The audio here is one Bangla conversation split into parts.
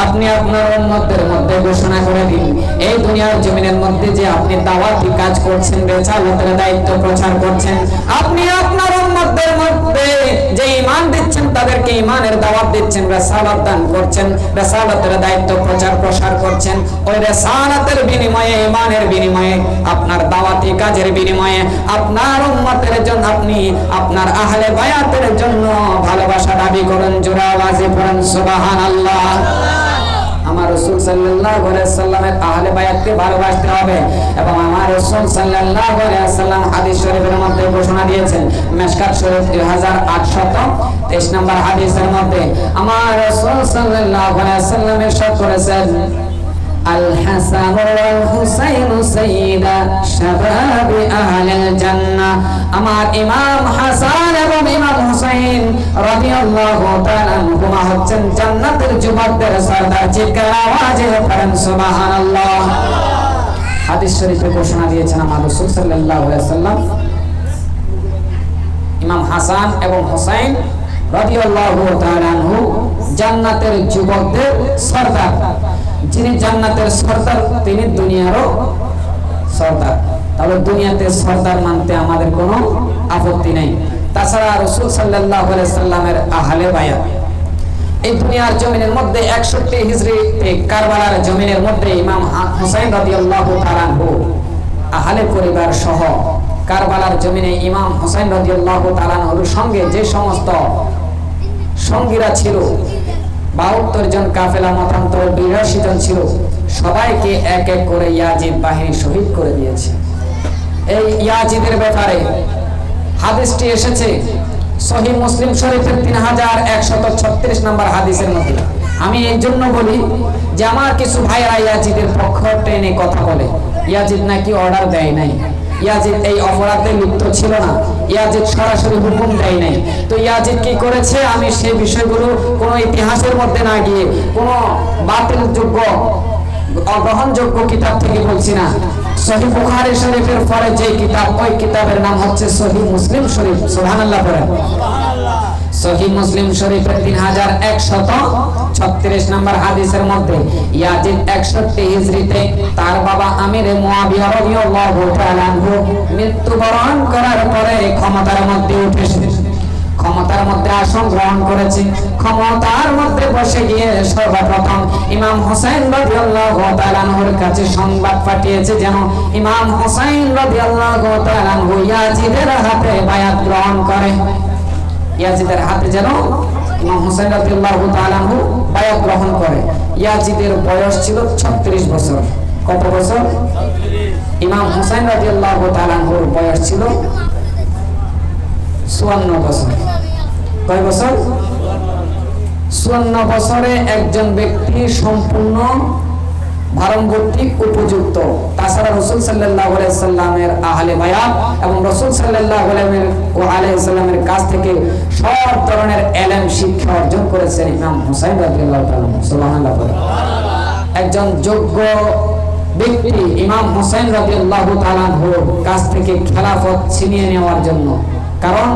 আপনি আপনার উম্মতের মধ্যে ঘোষণা করে দিন, এই দুনিয়ার জমিনের মধ্যে যে আপনি দাওয়াতি কাজ করছেন, রিসালাতের দায়িত্ব প্রচার করছেন, আপনি আপনার উম্মতের মধ্যে যে ঈমান দিচ্ছেন, তাদেরকে ঈমানের দাওয়াত দিচ্ছেন, রিসালাত দান করছেন, রিসালাতের দায়িত্ব প্রচার প্রসার করছেন, ওই রিসালাতের বিনিময়ে, ঈমানের বিনিময়ে, আপনার দাওয়াতি কাজের বিনিময়ে আপনার উম্মতের জন্য, আপনি আপনার আহলে বায়াতের জন্য ভালোবাসা দাবি করেন। জোরে আওয়াজে পড়েন সুবহানাল্লাহ। আমার রাসূল সাল্লাল্লাহু আলাইহি ওয়াসাল্লামের আহলে বায়াতকে ভালোবাসতে হবে এবং আমার রাসূল সাল্লাল্লাহু আলাইহি ওয়াসাল্লাম হাদিস শরীফের মধ্যে ঘোষণা দিয়েছেন, মিশকাত শরীফ 2823 নম্বর হাদিসের মধ্যে আমার রাসূল সাল্লাল্লাহু আলাইহি ওয়াসাল্লাম ইরশাদ করেছেন, আল হাসান ওয়াল হুসাইন সাইয়্যিদা শাবাবি আহলিল জান্নাহ। আমার ইমাম হাসান এবং ইমাম হুসাইন রাদিয়াল্লাহু তাআলা আনহুমা হচ্ছেন জান্নাতের যুবকদের সরদার। চিৎকার আওয়াজে পড়েন সুবহানাল্লাহ। হাদিস শরীফে ঘোষণা দিয়েছেন আমার রাসূল সাল্লাল্লাহু আলাইহি ওয়াসাল্লাম, ইমাম হাসান এবং হুসাইন রাদিয়াল্লাহু তাআলা আনহু জান্নাতের যুবকদের সরদার। যিনি জান্নাতের সরদার, তিনি দুনিয়ারও সরদার। তাহলে দুনিয়াতে সরদার মানতে আমাদের কোনো আপত্তি নেই। তাছাড়া রাসূল সাল্লাল্লাহু আলাইহি সাল্লামের আহলে বায়াত এই দুনিয়ার জমিনের মধ্যে 61 হিজরিতে কারবালার জমিনের মধ্যে ইমাম হুসাইন রাদিয়াল্লাহু তাআলা আনহু আহলে পরিবার সহ কারবালার জমিনে ইমাম হুসাইন রাদিয়াল্লাহু তাআলা আনহুর সঙ্গে যে সমস্ত সঙ্গীরা ছিল, 72 জন কাফেলা মতান্তর 82 জন ছিল, সবাইকে এক এক করে ইয়াজিদ বাহিনী শহীদ করে দিয়েছে। এই ইয়াজিদের ব্যাপারে হাদিসটি এসেছে সহিহ মুসলিম শরীফের 3136 নম্বর হাদিসের মধ্যে। আমি এই জন্য বলি যে আমার কিছু ভাইরা ইয়াজিদের পক্ষ টেনে কথা বলে, ইয়াজিদ নাকি অর্ডার দেয় নাই, ইয়াজিদ এই অপরাধে লিপ্ত ছিল না, ইয়াজিদ সরাসরি হুকুম দেয় নাই। তো ইয়াজিদ কি করেছে, আমি সেই বিষয়গুলো কোনো ইতিহাসের মধ্যে না গিয়ে কোনো বাতিলযোগ্য অগ্রহণযোগ্য কিতাব থেকে বলছি না। সহিহ বুখারী শরীফের পরে যে কিতাব, ওই কিতাবের নাম হচ্ছে সহিহ মুসলিম শরীফ। সুবহানাল্লাহ পড়েন। সহিহ মুসলিম শরীফের 3136 নম্বর হাদিসের মধ্যে ইয়াজিদ 61 হিজরিতে তার বাবা আমিরে মুয়াবিয়া রাদিয়াল্লাহু তাআলা আনহু মৃত্যুবরণ করার পরে ক্ষমতার মধ্যে উঠেছে, ক্ষমতার মধ্যে আসন গ্রহণ করেছে। ক্ষমতার মধ্যে বসে গিয়ে সর্বপ্রথম ইমাম হুসাইন রাদিয়াল্লাহু তাআলা আনহুর কাছে সংবাদ পাঠিয়েছে যেন ইমাম হুসাইন রাদিয়াল্লাহু তাআলা আনহু ইয়াজিদের হাতে বায়াত গ্রহণ করে। ইয়াজিদের হাতে যেন ইমাম হুসাইন রাদিয়াল্লাহু তাআলা আনহু বায়াত গ্রহণ করে। ইয়াজিদের বয়স ছিল 36 বছর। কত বছর? 36। ইমাম হুসাইন রাদিয়াল্লাহু তাআলা আনহুর বয়স ছিল 54 বছর। কয় বছর? 54 বছরে একজন ব্যক্তি সম্পূর্ণ ভারমভর্তি উপযুক্ত। তাছাড়া রাসূল সাল্লাল্লাহু আলাইহি সাল্লামের আহলে বায়াত এবং রাসূল সাল্লাল্লাহু আলাইহি সাল্লামের কাছ থেকে সব ধরনের ইলম শিক্ষা অর্জন করেছেন ইমাম হুসাইন রাদিয়াল্লাহু তাআলা। সুবহানাল্লাহ। একজন যোগ্য ব্যক্তি ইমাম হুসাইন রাদিয়াল্লাহু তাআলার কাছ থেকে খেলাফত ছিনিয়ে নেওয়ার জন্য। কারণ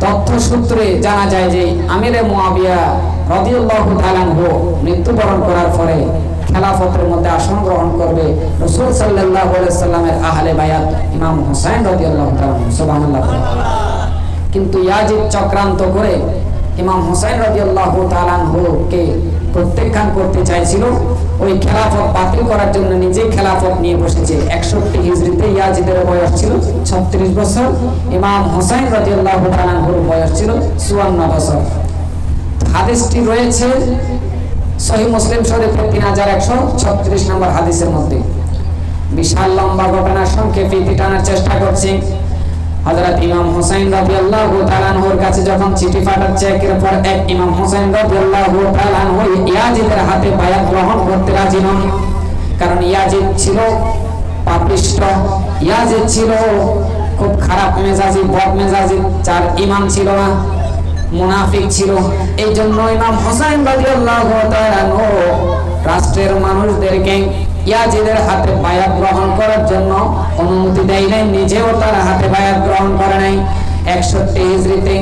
তথ্য সূত্রে জানা যায় যে আমিরে মুয়াবিয়া রাদিয়াল্লাহু তাআলা মৃত্যুবরণ করার পরে খেলাফতের মধ্যে আসন গ্রহণ করবে রাসূল সাল্লাল্লাহু আলাইহি সাল্লামের আহলে বায়াত ইমাম হুসাইন রাদিয়াল্লাহু তাআলা। সুবহানাল্লাহ। কিন্তু ইয়াজিদ চক্রান্ত করে ইমাম হুসাইন রাদিয়াল্লাহু তাআলা কে প্রত্যাখ্যান করতে চাইছিল। ওই খেলাফত বাতিল করার জন্য নিজে খেলাফত নিয়ে বসেছে। 61 হিজরিতে ইয়াজিদের বয়স ছিল 36 বছর, ইমাম হুসাইন রাদিয়াল্লাহু তাআলা বয়স ছিল 54 বছর। হাদিসটি রয়েছে সহিহ মুসলিম শরীফের 3136 নম্বর হাদিসের মধ্যে। বিশাল লম্বা ঘটনা সংক্ষেপে টানার চেষ্টা করছি। হযরত ইমাম হুসাইন রাদিয়াল্লাহু তাআলা আনহুর কাছে যখন চিঠি পাঠাচ্ছে একের পর এক ইমাম হুসাইন রাদিয়াল্লাহু তাআলা আনহু ইয়াজিদের হাতে বায়াত গ্রহণ করতে রাজি নন। কারণ ইয়াজিদ ছিল পাপিষ্ঠ, ইয়াজিদ ছিল খুব খারাপ মেজাজি, বদ মেজাজি, যার ঈমান ছিল না, মুনাফিক ছিল। এই জন্য ইমাম হুসাইন রাদিয়াল্লাহু তাআলা আনহু রাষ্ট্রের মানুষদেরকে ইয়াজিদের হাতে বায়াত গ্রহণ করার জন্য অনুমতি দেয় নাই, নিজেও তার হাতে বায়াত গ্রহণ করে নাই। 61 হিজরিতে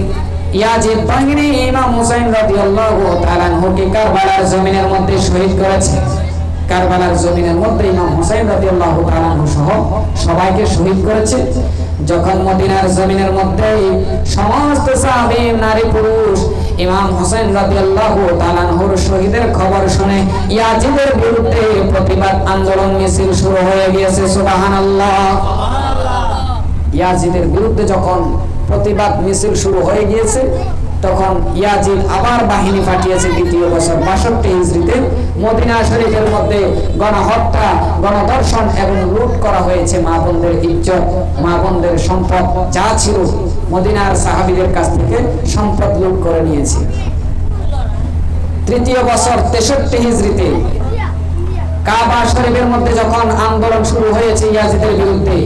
ইয়াজিদ বাহিনী ইমাম হুসাইন রাদিয়াল্লাহু তাআলা আনহুকে কারবালার জমিনের মধ্যে শহীদ করেছে। কারবালার জমিনের মধ্যে ইমাম হুসাইন রাদিয়াল্লাহু তাআলা আনহু সহ সবাইকে শহীদ করেছে। যখন মদিনার জমিনের মধ্যে সমস্ত সাহাবী নারী পুরুষ ইমাম হুসাইন রাদিয়াল্লাহু তাআলা আনহুর শহীদের খবর শুনে ইয়াজিদের বিরুদ্ধে প্রতিবাদ আন্দোলন মিছিল শুরু হয়ে গিয়েছে। সুবহানাল্লাহ। ইয়াজিদের বিরুদ্ধে যখন প্রতিবাদ মিছিল শুরু হয়ে গিয়েছে তখন ইয়াজিদ আবার বাহিনী পাঠিয়েছে। দ্বিতীয় বছর 62 হিজরিতে মদিনা শরীফের মধ্যে গণহত্যা, গণধর্ষণ এবং লুট করা হয়েছে। মা বোনদের ইজ্জত, মা বোনদের সম্পদ যা ছিল মদিনার সাহাবীদের কাছ থেকে সম্পদ লুট করে নিয়েছে। তৃতীয় বছর 63 হিজরিতে কাবা শরীফের মধ্যে যখন আন্দোলন শুরু হয়েছে ইয়াজিদের বিরুদ্ধে,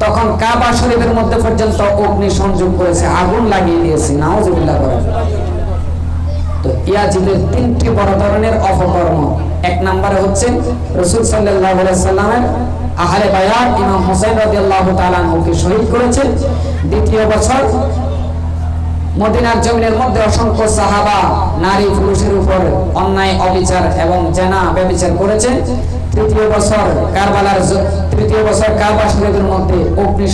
তখন কাবা শরীফের মধ্যে পর্যন্ত অগ্নি সংযোগ করেছে, আগুন লাগিয়ে দিয়েছে। নাউজুবিল্লাহ করেন। তো ইয়াজিদের তিনটি বড় ধরনের অপকর্ম। এক নম্বরে হচ্ছে রাসূল সাল্লাল্লাহু আলাইহি ওয়াসাল্লামের আহলে বায়াত ইমাম হুসাইন রাদিয়াল্লাহু তাআলা আনহুকে শহীদ করেছে। দ্বিতীয় বছর মদিনার জমিনের মধ্যে অসংখ্য সাহাবা নারী পুরুষের উপর অন্যায় অবিচার এবং জেনা ব্যভিচার করেছে। তৃতীয় বছর কাবা শরীফের মধ্যে অগ্নি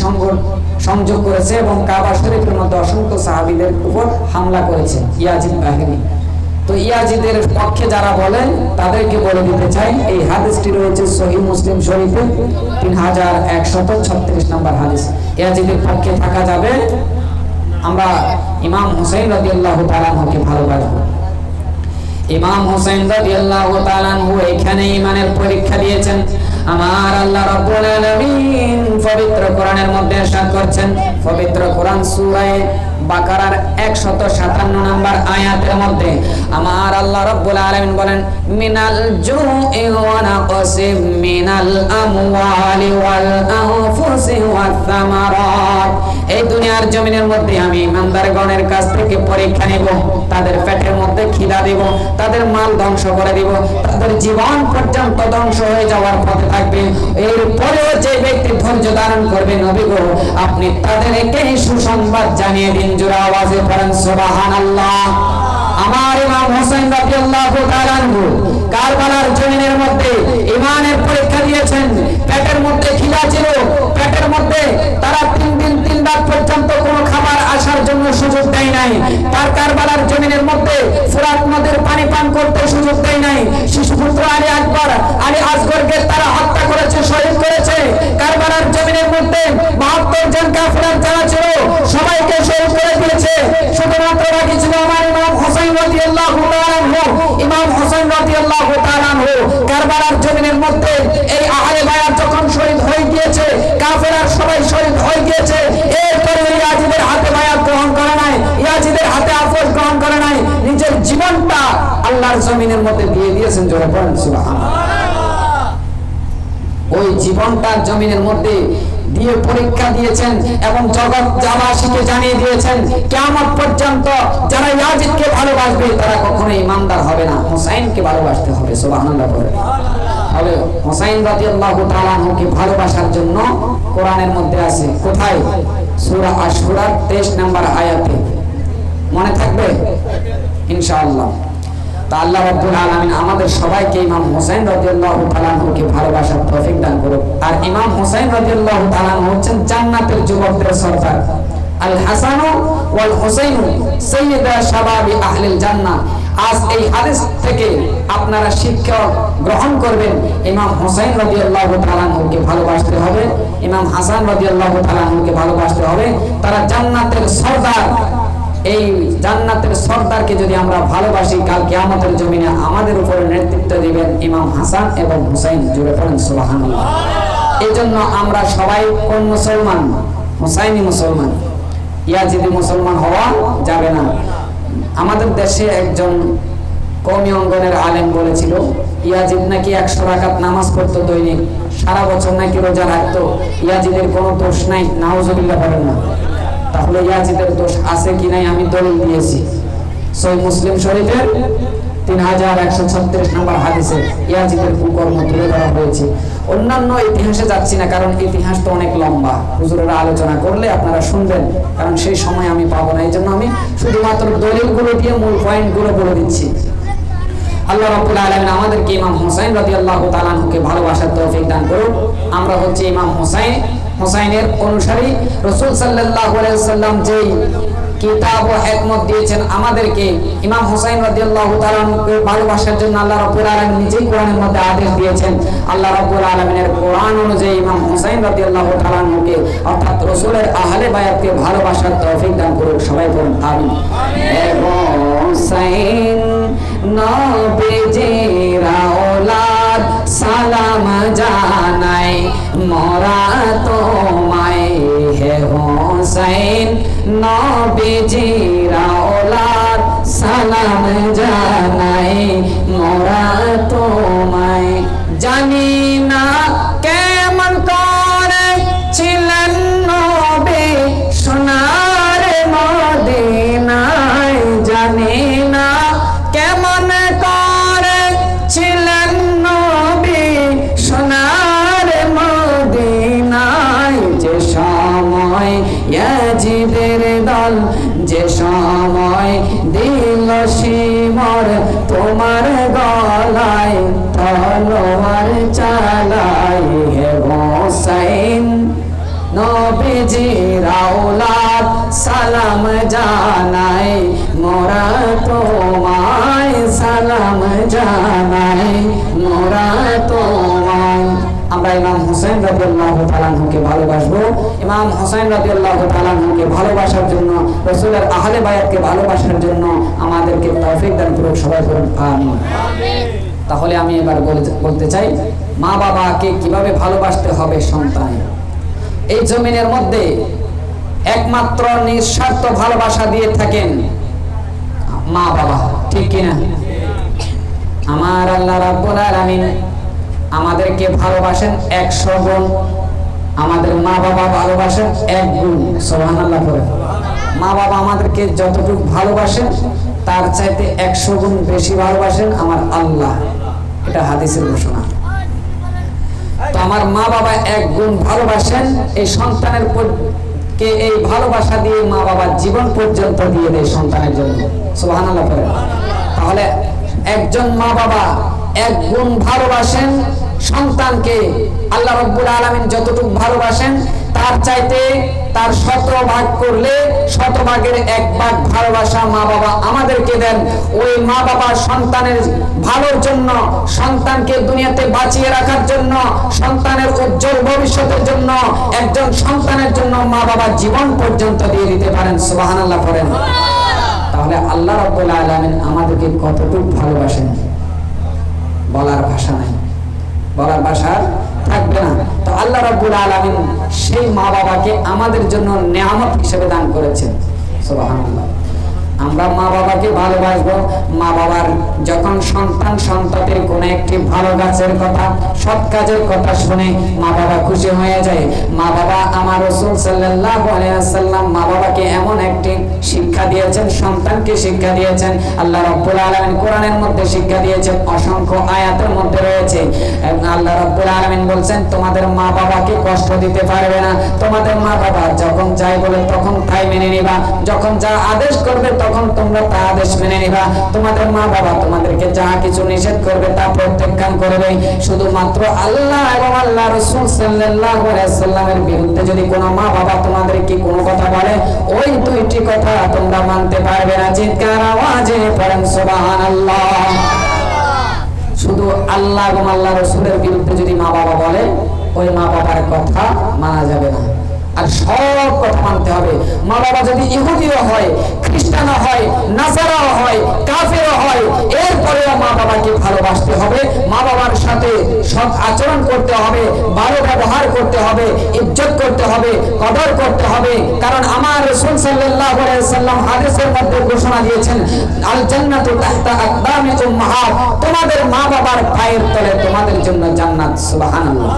সংযোগ করেছে এবং কাবা শরীফের মধ্যে অসংখ্য সাহাবীদের উপর হামলা করেছে ইয়াজিদ বাহিনী। তো ইয়াজিদের পক্ষে যারা বলেন তাদেরকে বলে দিতে চাই, এই হাদিসটি রয়েছে সহিহ মুসলিম শরীফে 3136 নম্বর হাদিস। ইয়াজিদের পক্ষে থাকা যাবে, আমরা ইমাম হুসাইন রাদিয়াল্লাহু তাআলা আনহুকে ভালোবাসবো। ইমাম হুসাইন রাদিয়াল্লাহু তাআলা আনহু এখানে ঈমানের পরীক্ষা দিয়েছেন। আমার আল্লাহ রাব্বুল আলামিন পবিত্র কোরআনের মধ্যে ইরশাদ করছেন, পবিত্র কোরআন সূরা বাকারার 157 নম্বর আয়াতের মধ্যে আমার আল্লাহ রাব্বুল আলামিন বলেন, মিনাল জুই ওয়া নাকসিম মিনাল আমওয়ালি ওয়াল আনফুসি ওয়াস সামারাত। এই দুনিয়ার জমিনের মধ্যে আমি ইমানদারগণের কাছ থেকে পরীক্ষা নেব, তাদের পেটের মধ্যে খিদা দেব, তাদের মাল ধ্বংস করে দেব, তাদের জীবন পর্যন্ত ধ্বংস হয়ে যাওয়ার পথে থাকবে। এরপরেও যে ব্যক্তি ধৈর্য ধারণ করবে, নবী গো আপনি তাদেরকে সুসংবাদ জানিয়ে দিন। জোরে আওয়াজে পড়েন সুবহানাল্লাহ। আমার ইমাম হুসাইন রাদিয়াল্লাহু তাআলা আনহু কারবালার জমিনের মধ্যে ঈমানের পরীক্ষা দিয়েছেন। পেটের মধ্যে খিদা ছিল, পেটের মধ্যে তারা 3 দিন 3 রাত পর্যন্ত কোনো খাবার আসার জন্য সুযোগ দেয় নাই। তার কারবালার জমিনের মধ্যে ফুরাত নদীর পানি পান করতে সুযোগ দেয় নাই। শিশুপুত্র আলী আকবর, আলী আসগরকে তারা হত্যা করেছে, শহীদ করেছে। কারবালার জমিনের মধ্যে 72 জন কাফের যারা ছিল সবাইকে শহীদ করে দিয়েছে। শুধুমাত্র বাকি ছিল আমার ইমাম হুসাইন রাদিয়াল্লাহু তাআলা আনহু। ইমাম হুসাইন রাদিয়াল্লাহু তাআলা আনহু কারবালার জমিনের মধ্যে এই আহলে বায়াত যখন শহীদ হয়ে গিয়েছে, কাফেররা সবাই শহীদ হয়ে গিয়েছে, এরপরে ইয়াজিদের হাতে বায়াত গ্রহণ করে নাই, ইয়াজিদের হাতে আফস গ্রহণ করে নাই, নিজের জীবনটা আল্লাহর জমিনের মধ্যে দিয়ে দিয়েছেন। জোরে পড়েন সুবহানাল্লাহ। ওই জীবনটা জমিনের মধ্যে দিয়ে পরীক্ষা দিয়েছেন এবং জগৎ জাবাসীকে জানিয়ে দিয়েছেন, কিয়ামত পর্যন্ত যারা ইয়াজিদকে ভালোবাসবে তারা কখনোই ইমানদার হবে না, হুসাইনকে ভালোবাসতে হবে। সুবহানাল্লাহ বলে হবে। হুসাইন রাদিয়াল্লাহু তাআলা আনহুকে ভালোবাসার জন্য কোরআনের মধ্যে আছে, কোথায়? সূরা আশ-শুরার 23 নম্বর আয়াতে। মনে থাকবে ইনশাআল্লাহ। তা আল্লাহ রাব্বুল আলামিন আমাদের সবাইকে ইমাম হুসাইন রাদিয়াল্লাহু তাআলা আনহুকে ভালোবাসার তৌফিক দান করুন। আর ইমাম হুসাইন রাদিয়াল্লাহু তাআলা আনহু হচ্ছেন জান্নাতের যুবকদের সরদার। আল হাসান ওয়াল হুসাইন সাইয়্যিদা শাবাবি আহলিল জান্নাহ। আজ এই হাদিস থেকে আপনারা শিক্ষা গ্রহণ করবেন, ইমাম হুসাইন রাদিয়াল্লাহু তাআলা আনহুকে ভালোবাসতে হবে, ইমাম হাসান রাদিয়াল্লাহু তাআলা আনহুকে ভালোবাসতে হবে। তারা জান্নাতের সরদার। এই জান্নাতের সরদারকে যদি আমরা ভালোবাসি, কাল কিয়ামতের জমিনে আমাদের উপরে নেতৃত্ব দিবেন ইমাম হাসান এবং হুসাইন। জোরে পড়েন সুবহানাল্লাহ। এজন্য আমরা সবাই কোন মুসলমান? হুসাইনি মুসলমান। ইয়াজিদি মুসলমান হওয়া যাবে না। আমাদের দেশে একজন কওমি অঙ্গনের আলেম বলেছিল, ইয়াজিদ নাকি 100 রাকাত নামাজ পড়তো দৈনিক, সারা বছর নাকি রোজা রাখতো, ইয়াজিদের কোনো দোষ নাই। নাউজুবিল্লাহ বলেন না। তাহলে ইয়াজিদের দোষ আছে কি নাই আমি দলিল দিয়েছি। সহিহ মুসলিম শরীফের 3136 নম্বর হাদিসে ইয়াজিদের কুকর্ম তুলে ধরা হয়েছে। অন্যান্য ইতিহাসে যাচ্ছি না, কারণ ইতিহাস তো অনেক লম্বা, হুজুরেরা আলোচনা করলে আপনারা শুনবেন, কারণ সেই সময় আমি পাবো না। এই জন্য আমি শুধুমাত্র দলিলগুলো দিয়ে মূল পয়েন্টগুলো বলে দিচ্ছি। আল্লাহ রাব্বুল আলামিন আমাদেরকে ইমাম হুসাইন রাদিয়াল্লাহু তাআলা আনহুকে ভালোবাসার তৌফিক দান করুন। আমরা হচ্ছে ইমাম হুসাইনের অনুসারী। রাসূল সাল্লাল্লাহু আলাইহি ওয়াসাল্লাম যেই কিতাব ও হিকমত দিয়েছেন আমাদেরকে, ইমাম হুসাইন রাদিয়াল্লাহু তাআলা আনহুকে ভালোবাসার জন্য আল্লাহ রাব্বুল আলামিন নিজেই কোরআনের মধ্যে আদেশ দিয়েছেন। আল্লাহ রাব্বুল আলামিনের কোরআন অনুযায়ী ইমাম হুসাইন রাদিয়াল্লাহু তাআলা আনহুকে অর্থাৎ রাসূলের আহলে বায়াতকে ভালোবাসার তৌফিক দান করুন। সবাই বলুন আমিন। হুসাইন নবীজির আওলাদ সালাম জানাই মোরা তোমায়, হে হুসাইন নবীজির আওলাদ সালাম জানাই মোরা তোমায়। জানি না কেমন করে ছিলেন নবী সোনার মদিনায়, জানি না কেমন করে ছিলেন নবী সোনার মদিনায়। যে সময় ইয়াজিদের দল, যে সময় দিল শিমর তোমার গলায়, তলোয়ার চালাই হে হুসাইন নবীজির আওলাদ সালাম জানাই মোরা তোমায়, সালাম জানাই মোরা তোমায়। আমরা ইমাম হুসাইন রাদিয়াল্লাহু তাআলা আনহুকে ভালোবাসবো। ইমাম হুসাইন রাদিয়াল্লাহু তাআলা আনহুকে ভালোবাসার জন্য, রাসূলের আহলে বায়াতকে ভালোবাসার জন্য আমাদেরকে তৌফিক দান করুন। সবাই বলুন আমিন। তাহলে আমি এবার বলতে চাই, মা বাবাকে কিভাবে ভালোবাসতে হবে সন্তানের। এই জমিনের মধ্যে একমাত্র নিঃস্বার্থ ভালোবাসা দিয়ে থাকেন মা বাবা, ঠিক কিনা? আমার আল্লাহ রাব্বুল আলামিন আমাদেরকে ভালোবাসেন 100 গুণ, আমাদের মা বাবা ভালোবাসেন 1 গুণ। সুবহানাল্লাহ করে। মা বাবা আমাদেরকে যতটুকু ভালোবাসেন তার চাইতে 100 গুণ বেশি ভালোবাসেন আমার আল্লাহ। এটা হাদিসের ঘোষণা। তো আমার মা বাবা 1 গুণ ভালোবাসেন, এই সন্তানের কে এই ভালোবাসা দিয়ে মা বাবা জীবন পর্যন্ত দিয়ে দেয় সন্তানের জন্য। সুবহানাল্লাহ করে। তাহলে একজন মা বাবা 1 গুণ ভালোবাসেন সন্তানকে, আল্লাহ রাব্বুল আলামিন যতটুকু ভালোবাসেন তার চাইতে তার 17 ভাগ করলে 100 ভাগের 1 ভাগ ভালোবাসা মা বাবা আমাদেরকে দেন। ওই মা বাবা সন্তানের ভালোর জন্য, সন্তানকে দুনিয়াতে বাঁচিয়ে রাখার জন্য, সন্তানের উজ্জ্বল ভবিষ্যতের জন্য, একজন সন্তানের জন্য মা বাবা জীবন পর্যন্ত দিয়ে দিতে পারেন। সুবহানাল্লাহ করেন। তাহলে আল্লাহ রাব্বুল আলামিন আমাদেরকে কতটুকু ভালোবাসেন বলার ভাষা নাই, বলার ভাষা থাকবে না। তো আল্লাহ রাব্বুল আলামিন সেই মা বাবাকে আমাদের জন্য নিয়ামত হিসেবে দান করেছেন। সুবহানাল্লাহ। আমরা মা বাবাকে ভালোবাসবো। মা বাবার যখন সন্তানের কোন একটি ভালো কাজের কথা, সৎ কাজের কথা শুনে মা বাবা খুশি হয়ে যায়। মা বাবা, আমার রাসূল সাল্লাল্লাহু আলাইহি ওয়াসাল্লাম মা বাবাকে এমন একটি শিক্ষা দিয়েছেন, সন্তানকে শিক্ষা দিয়েছেন। আল্লাহ রাব্বুল আলামিন কোরআনের মধ্যে শিক্ষা দিয়েছেন, অসংখ্য আয়াতের মধ্যে রয়েছে। আল্লাহ রাব্বুল আলামিন বলছেন, তোমাদের মা বাবাকে কষ্ট দিতে পারবে না। তোমাদের মা বাবা যখন যাই বলে তখন তাই মেনে নিবা, যখন যা আদেশ করবে তখন তোমরা তা আদেশ মেনে নিবা। তোমাদের মা বাবা তোমাদেরকে যা কিছু নিষেধ করবে তা প্রত্যাখ্যান করবে। শুধুমাত্র আল্লাহ এবং আল্লাহ রাসূল সাল্লাল্লাহু আলাইহি ওয়াসাল্লামের বিরুদ্ধে যদি কোনো মা বাবা তোমাদেরকে কোনো কথা বলে, ওই দুইটি কথা তোমরা মানতে পারবে না। চিৎকার আওয়াজে পড়েন সুবহানাল্লাহ। শুধু আল্লাহ এবং আল্লাহ রাসূলের বিরুদ্ধে যদি মা বাবা বলে, ওই মা বাবার কথা মানা যাবে না, আর সব কথা মানতে হবে। মা বাবা যদি ইহুদিও হয়, খ্রিস্টানও হয়, নাসারাও হয়, কাফেরও হয়, এরপরেও মা বাবাকে ভালোবাসতে হবে। মা বাবার সাথে সৎ আচরণ করতে হবে, ভালো ব্যবহার করতে হবে, ইজ্জত করতে হবে, কদর করতে হবে। কারণ আমার রাসূল সাল্লাল্লাহু আলাইহি ওয়াসাল্লাম হাদিসের মধ্যে ঘোষণা দিয়েছেন, আল জান্নাতু তাহতা আকদামি উম্মাহাত, তোমাদের মা বাবার পায়ের তলে তোমাদের জন্য জান্নাত। সুবহানাল্লাহ।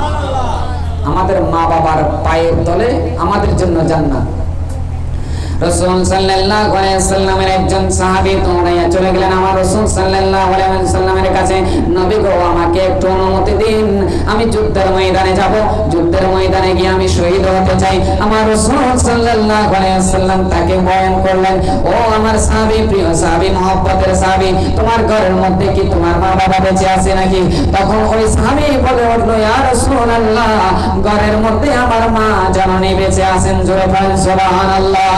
আমাদের মা বাবার পায়ের তলে আমাদের জন্য জান্নাত। রাসূল সাল্লাল্লাহু আলাইহি ওয়াসাল্লামের একজন সাহাবী দৌড়াইয়া চলে গেলেন আমার রাসূল সাল্লাল্লাহু আলাইহি ওয়াসাল্লামের কাছে, নবী গো আমাকে একটু অনুমতি দিন, আমি যুদ্ধের ময়দানে যাব, যুদ্ধের ময়দানে গিয়ে আমি শহীদ হতে চাই। আমার রাসূল সাল্লাল্লাহু আলাইহি ওয়াসাল্লাম তাকে বয়ান করলেন, ও আমার সাহাবী, প্রিয় সাহাবী, মহব্বতের সাহাবী, তোমার ঘরের মধ্যে কি তোমার মা বাবা বেঁচে আছে নাকি? তখন ওই সাহাবী বলে উঠলো, ইয়া রাসূলুল্লাহ, ঘরের মধ্যে আমার মা জননী বেঁচে আছেন। জোরে বলেন সুবহানাল্লাহ।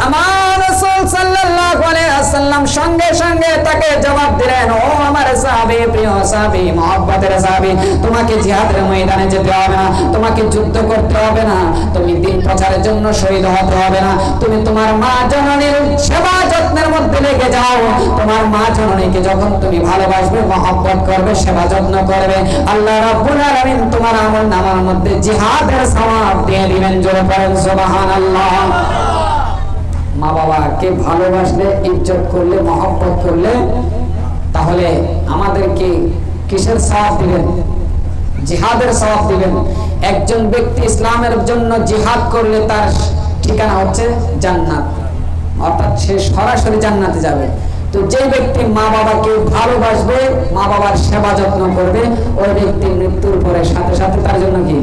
আমার রাসূল সাল্লাল্লাহু আলাইহি ওয়াসাল্লাম সঙ্গে সঙ্গে তাকে জবাব দিলেন, ও আমার সাহাবী, প্রিয় সাহাবী, মহব্বতের সাহাবী, তোমাকে জিহাদের ময়দানে যেতে হবে না, তোমাকে যুদ্ধ করতে হবে না, তুমি দিন প্রচারের জন্য শহীদ হতে হবে না, তুমি তোমার মা জননীর সেবা যত্নের মধ্যে লেগে যাও। তোমার মা জননীকে যখন তুমি ভালোবাসবে, মহব্বত করবে, সেবা যত্ন করবে, আল্লাহ রাব্বুল আলামিন তোমার আমলনামার মধ্যে জিহাদের সওয়াব দিয়ে দিবেন। জোরে পড়েন সুবহানাল্লাহ। মা বাবাকে ভালোবাসলে, ইজ্জত করলে, মহব্বত করলে, তাহলে আমাদেরকে কিসের সওয়াব দিবেন? জিহাদের সওয়াব দিবেন। একজন ব্যক্তি ইসলামের জন্য জিহাদ করলে তার ঠিকানা হচ্ছে জান্নাত, অর্থাৎ সে সরাসরি জান্নাতে যাবে। তো যে ব্যক্তি মা বাবাকে ভালোবাসবে, মা বাবার সেবা যত্ন করবে, ওই ব্যক্তি মৃত্যুর পরে সাথে সাথে তার জন্য কি?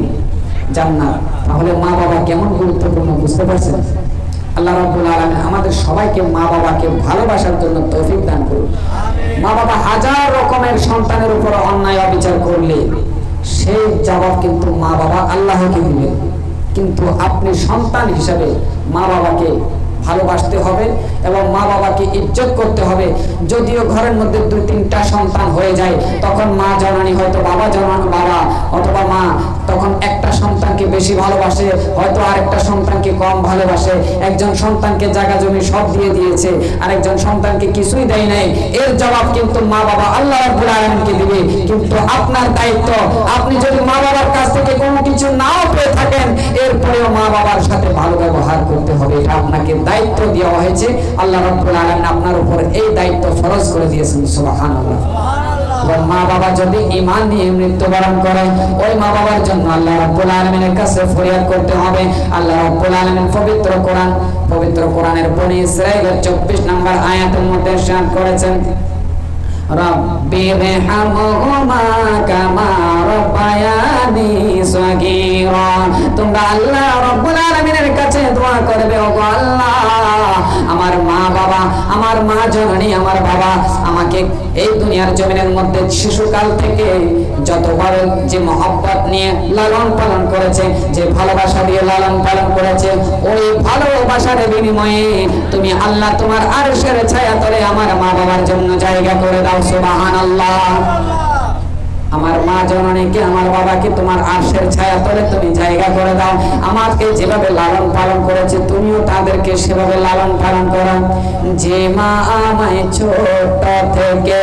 জান্নাত। তাহলে মা বাবা কেমন গুরুত্বপূর্ণ, বুঝতে পারছেন? আল্লাহ রাব্বুল আলামিন আমাদের সবাইকে মা বাবাকে ভালোবাসার জন্য তৌফিক দান করুন। মা বাবা হাজার রকমের সন্তানের উপর অন্যায় অবিচার করলে সেই জবাব কিন্তু মা বাবা আল্লাহকে দিবেন। কিন্তু আপনি সন্তান হিসাবে মা বাবাকে ভালোবাসতে হবে এবং মা বাবাকে ইজ্জত করতে হবে। যদিও ঘরের মধ্যে 2-3টা সন্তান হয়ে যায়, তখন মা জননী হয়তো বাবা অথবা মা তখন একটা সন্তানকে বেশি ভালোবাসে, হয়তো আরেকটা সন্তানকে কম ভালোবাসে। একজন সন্তানকে জায়গা জমি সব দিয়ে দিয়েছে, আরেকজন সন্তানকে কিছুই দেয় নাই। এর জবাব কিন্তু মা বাবা আল্লাহ রাব্বুল আলামিনকে দিবে। কিন্তু আপনার দায়িত্ব, আপনি যদি মা বাবার কাছ থেকে কোনো কিছু নাও পেয়ে থাকেন, এরপরেও মা বাবার সাথে ভালো ব্যবহার করতে হবে। এটা আপনাকে দায়িত্ব দেওয়া হয়েছে। আল্লাহ রাব্বুল আলামিন আপনার উপর এই দায়িত্ব ফরজ করে দিয়েছেন। সুবহানাল্লাহ। মা বাবা যদি ঈমান নিয়ে মৃত্যুবরণ করে, ওই মা বাবার জন্য আল্লাহ রাব্বুল আলামিনের কাছে ফরিয়াদ করতে হবে। আল্লাহ রাব্বুল আলামিন পবিত্র কোরআনের বনী ইসরাঈলের 24 নম্বর আয়াতের মধ্যে ইরশাদ করেছেন, রব্বিরহামহুমা কামা রাব্বায়ানি সগীরা। তোমরা আল্লাহ রাব্বুল আলামিনের কাছে দোয়া করবে, ওগো আল্লাহ, আমার মা বাবা, আমার মা জননী, আমার বাবা আমাকে এই দুনিয়ার জমিনের মধ্যে শিশুকাল থেকে যতবার যে মহব্বত নিয়ে লালন পালন করেছে, যে ভালোবাসা দিয়ে লালন পালন করেছে, ওই ভালোবাসার বিনিময়ে তুমি আল্লাহ তোমার আরশের ছায়াতলে আমার মা বাবার জন্য জায়গা করে দাও। সুবহানাল্লাহ। আমার মা জননীকে, আমার বাবাকে তোমার আরশের ছায়াতলে তুমি জায়গা করে দাও। আমাকে যেভাবে লালন পালন করেছে, তুমিও তাদেরকে সেভাবে লালন পালন করো। যে মা আমায় ছোট থেকে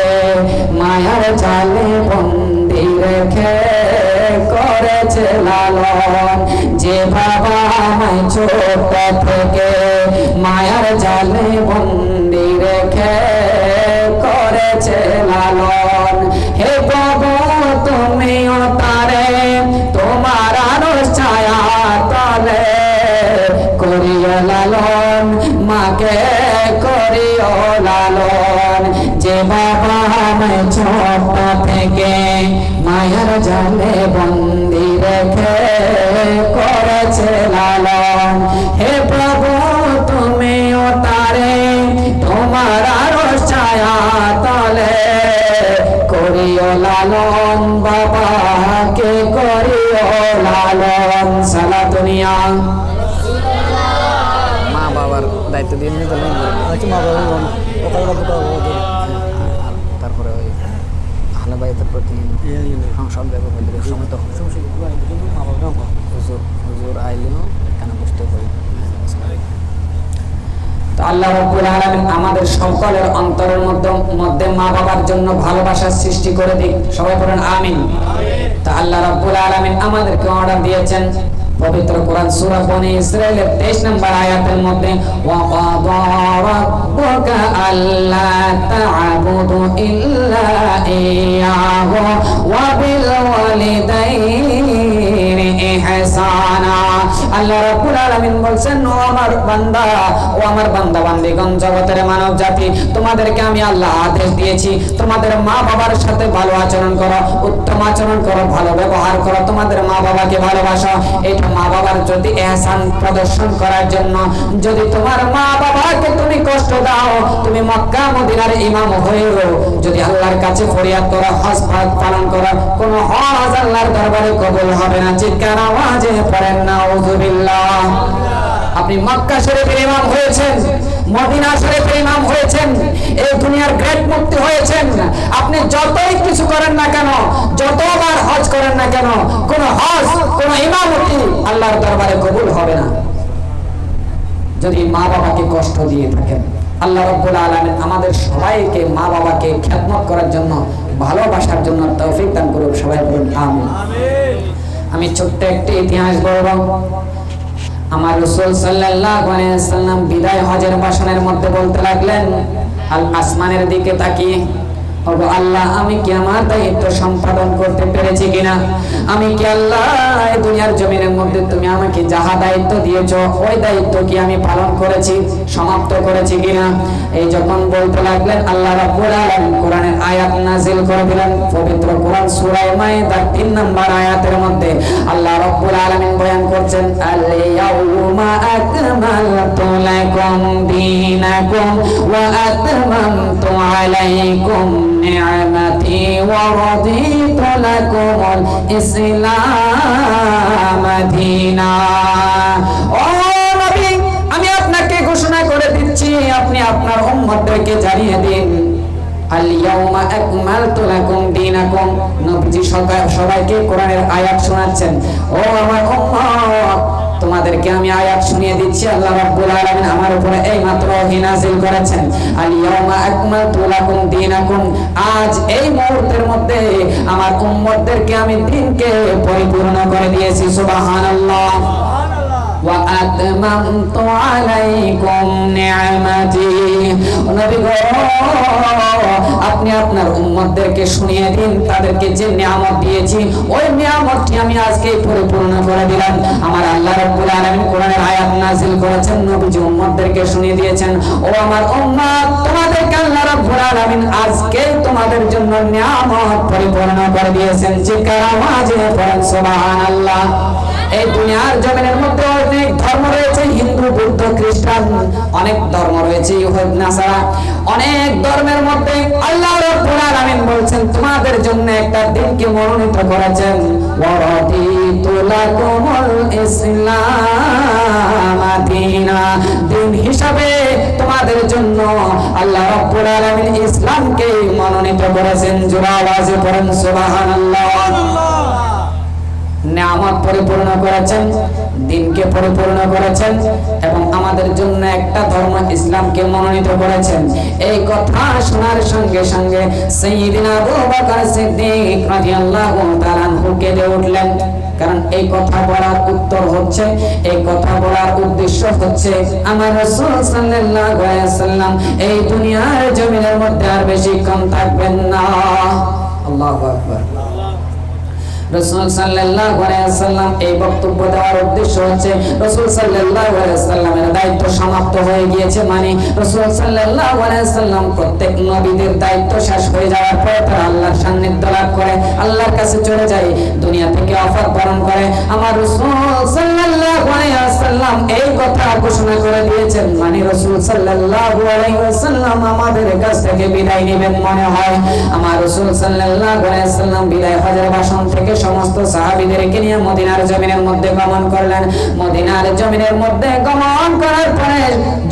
মায়ার জালে বন্দি রেখে করেছে লালন, যে বাবা আমায় ছোট থেকে মায়ার জালে বন্দি রেখে করেছে লালন, হে বাবা তুমিও তারে তোমার আরশ ছায়া তলে করিও লালন, মাকে করিও লালন। যে বাবা আমায় ছোট থেকে মায়ার জালে বন্দি রেখে করেছে লালন, হে প্রভু তুমিও তারে তোমার আরশ ছায়া তলে করিও লালন, বাবাকে করিও লালন। সালা দুনিয়া মা বাবার দায়িত্ব দিয়ে নিতে মা বাবা, তারপরে ওই আহলে বাইতের প্রতি সব ব্যাপার সময় তো হুজুর আইলেও কেন বুঝতে পারি। আল্লাহ রাব্বুল আলামিন আমাদের সকলের অন্তরের মধ্যে মা বাবার জন্য ভালোবাসার সৃষ্টি করে দিক। সবাই বলেন আমিন। তা আল্লাহ রাব্বুল আলামিন আমাদেরকে অর্ডার দিয়েছেন পবিত্র কোরআন সূরা বনী ইসরাঈলের 23 নম্বর আয়াতের মধ্যে, ওয়া ক্বাদা রাব্বুকা আল্লা তা'বুদু ইল্লা ইয়্যাহু ওয়া বিল ওয়ালিদাইনি ইহসানা। আল্লাহ রাব্বুল আলামিন বলছেন, ও আমার বান্দা, ও আমার বান্দা বান্দিগণ, জগতের মানব জাতি, তোমাদেরকে আমি আল্লাহ আদেশ দিয়েছি তোমাদের মা বাবার সাথে ভালো আচরণ করো, উত্তম আচরণ করো, ভালো ব্যবহার করো, তোমাদের মা বাবাকে ভালোবাসো। এটা মা বাবার যদি ইহসান প্রদর্শন করার জন্য যদি তোমার মা বাবাকে তুমি কষ্ট দাও, তুমি মক্কা মদিনার ইমাম হয়েও যদি আল্লাহর কাছে ফরিয়াদ করো, হজ পালন করো, কোন হজ আল্লাহর দরবারে কবুল হবে না। চিৎকার আওয়াজে পড়েন নাউযুবিল্লাহ। আপনি মক্কা শরীফের ইমাম হয়েছেন, মদিনা শরীফের ইমাম হয়েছেন, এই দুনিয়ার গ্রেট মুফতি হয়েছেন, আপনি যতই কিছু করেন না কেন, যতবার হজ করেন না কেন, কোন হজ কোন ইমামতি আল্লাহর দরবারে কবুল হবে না যদি মা বাবাকে কষ্ট দিয়ে থাকেন। আল্লাহ রাব্বুল আলামিন আমাদের সবাইকে মা বাবাকে খেদমত করার জন্য, ভালোবাসার জন্য তৌফিক দান করুন। সবাই বলুন আমিন। আমি ছোট্ট একটি ইতিহাস বলবো। আমার রাসূল সাল্লাল্লাহু আলাইহি ওয়াসাল্লাম বিদায় হজের ভাষণের মধ্যে বলতে লাগলেন, আল আসমানের দিকে তাকিয়ে, ওগো আল্লাহ, আমি কি আমার দায়িত্ব সম্পাদন করতে পেরেছি কিনা? আমি কি আল্লাহ এই দুনিয়ার জমিনের মধ্যে তুমি আমাকে যাহা দায়িত্ব দিয়েছো ওই দায়িত্ব কি আমি পালন করেছি, সমাপ্ত করেছি কিনা? এই যখন বলতে লাগলেন, আল্লাহ রাব্বুল আলামিন কোরআনের আয়াত নাযিল করে দিলেন। পবিত্র কোরআন সূরা মাইদার 3 নম্বর আয়াতের মধ্যে আল্লাহ রাব্বুল আলামিন বয়ান করছেন, আল ইয়াউমা আকমালতু লাকুম দীনাকুম ওয়া আতমামতু আলাইকুম নি'মাতি ওয়া রাদিতু লাকুমুল ইসলাম দীনা। ও নবী, আমি আপনাকে ঘোষণা করে দিচ্ছি, আপনি আপনার উম্মতদেরকে জানিয়ে দিন, আল ইয়াউমা আকমালতু লাকুম দীনাকুম। নবীজি সবাইকে কোরআনের আয়াত শোনাচ্ছেন। ও আমার উম্মত, তোমাদেরকে আমি আয়াত শুনিয়ে দিচ্ছি। আল্লাহ রাব্বুল আলামিন আমার উপরে এই মাত্র ওহী নাযিল করেছেন, আল ইয়াউমা আকমালতু লাকুম দীনাকুম। আজ এই মুহূর্তের মধ্যে আমার উম্মতদেরকে আমি দ্বীনকে পরিপূর্ণ করে দিয়েছি। সুবহানাল্লাহ। ওয়া আতমামতু আলাইকুম নি'মাতি। নবী গো, আপনি আপনার উম্মতদেরকে শুনিয়ে দিন, তাদেরকে যে নিয়ামত দিয়েছি ওই নিয়ামতটি আমি আজকে পরিপূর্ণ করে দিলাম। আমার আল্লাহ রাব্বুল আলামিন কোরআনের আয়াত নাযিল করেছেন, নবীজি উম্মতদেরকে শুনিয়ে দিয়েছেন, ও আমার উম্মত, তোমাদেরকে আল্লাহ রাব্বুল আলামিন আজকে তোমাদের জন্য নিয়ামত পরিপূর্ণ করে দিয়েছেন। চিৎকার আওয়াজে পড়েন সুবহানাল্লাহ। এই দুনিয়ার জমিনের মধ্যে অনেক ধর্ম রয়েছে, হিন্দু, বৌদ্ধ, খ্রিস্টান, অনেক ধর্ম রয়েছে, ইহুদি, নাসারা, অনেক ধর্মের মধ্যে আল্লাহ রাব্বুল আলামিন বলছেন তোমাদের জন্য একটা দিনকে মনোনীত করেছেন, ওয়া রাদিতু লাকুমুল ইসলাম দীনা। দিন হিসাবে তোমাদের জন্য আল্লাহ রাব্বুল আলামিন ইসলামকে মনোনীত করেছেন। জোরে আওয়াজে পড়েন সুবহানাল্লাহ। নিয়ামত পরিপূর্ণ করেছেন, দিনকে পরিপূর্ণ করেছেন এবং আমাদের জন্য একটা ধর্ম ইসলামকে মনোনীত করেছেন। এই কথা শোনার সঙ্গে সঙ্গে সাইয়্যিদিনা আবু বকর সিদ্দিক রাদিয়াল্লাহু তাআলা আনহু কেঁদে উঠলেন। কারণ এই কথা বলার উত্তর হচ্ছে, এই কথা বলার উদ্দেশ্য হচ্ছে, আমার রাসূল সাল্লাল্লাহু আলাইহি ওয়াসাল্লাম এই দুনিয়ার জমিনের মধ্যে আর বেশিক্ষণ থাকবেন না। আল্লাহু আকবার। রাসূল সাল্লাল্লাহু আলাইহি ওয়াসাল্লাম এই বক্তব্য দেওয়ার উদ্দেশ্য হচ্ছে, রাসূল সাল্লাল্লাহু আলাইহি ওয়াসাল্লামের দায়িত্ব সমাপ্ত হয়ে গিয়েছে, মানে রাসূল সাল্লাল্লাহু আলাইহি ওয়াসাল্লাম প্রত্যেক নবীদের দায়িত্ব শেষ হয়ে যাওয়ার পরে তারা আল্লাহর সান্নিধ্য লাভ করে, আল্লাহর কাছে চলে যায়, দুনিয়া থেকে অফাত বরণ করে। আমার রাসূল সাল্লাল্লাহু আলাইহি ওয়াসাল্লাম এই কথা ঘোষণা করে দিয়েছেন, মানে রাসূল সাল্লাল্লাহু আলাইহি ওয়াসাল্লাম আমাদের কাছ থেকে বিদায় নেবেন মনে হয়। আমার রাসূল সাল্লাল্লাহু আলাইহি ওয়াসাল্লাম বিদায় হজের ভাষণ থেকে সমস্ত সাহাবীদেরকে নিয়ে মদিনার জমিনের মধ্যে গমন করলেন। মদিনার জমিনের মধ্যে গমন করার পরে